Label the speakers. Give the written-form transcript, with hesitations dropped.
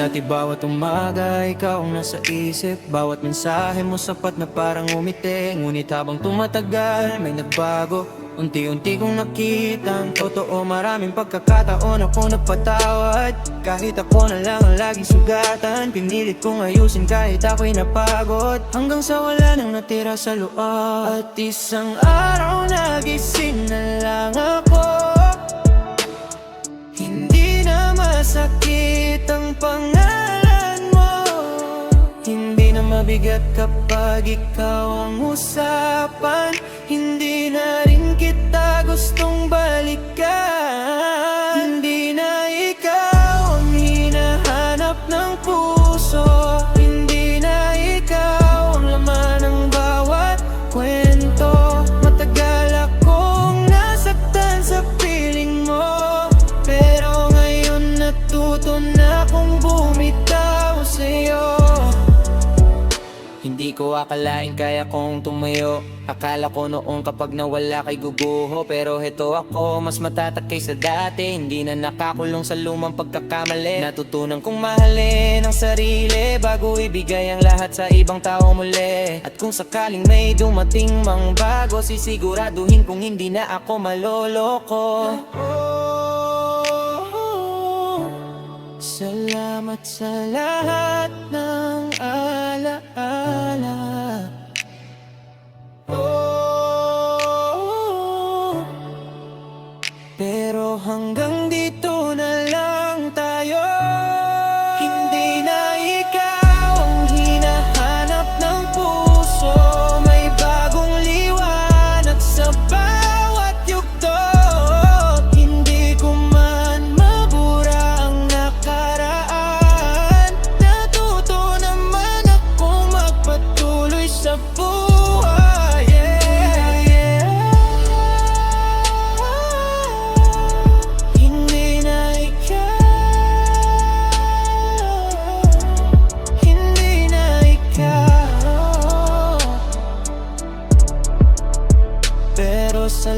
Speaker 1: Dati bawat umaga, ikaw ang nasa isip. Bawat mensahe mo sapat na parang umiti. Ngunit habang tumatagal, may nagbago. Unti-unti kong nakita ang totoo. Maraming pagkakataon ako nagpatawad. Kahit ako na lang ang laging sugatan. Pinilit kong ayusin kahit ako'y napagod. Hanggang sa wala nang natira sa loob. At isang araw nagising na lang ako. Hindi na masakit ang pangalan mo. Hindi na mabigat kapag ikaw ang usapan. Hindi na rin kita gustong balikan. Hindi na ikaw ang hinahanap ng puso. Hindi na ikaw ang laman ng bawat kwento. Matagal akong nasaktan sa piling mo, pero ngayon natuto na akong bumitaw sa'yo. Hindi ko akalain kaya kong tumayo. Akala ko noon kapag nawala kay guguho. Pero heto ako, mas matatak kaysa dati. Hindi na nakakulong sa lumang pagkakamali. Natutunan kong mahalin ang sarili bago ibigay ang lahat sa ibang tao muli. At kung sakaling may dumating mang bago, sisiguraduhin kung hindi na ako maloloko. Salamat sa lahat ng alaala. Pero hanggang dito na lang tayo. Hindi na ikaw ang hinahanap ng puso. May bagong liwanag sa bawat yugto. Hindi ko man mabura ang nakaraan. Natuto naman akong magpatuloy sa buhay. Hindi na ikaw, pero sa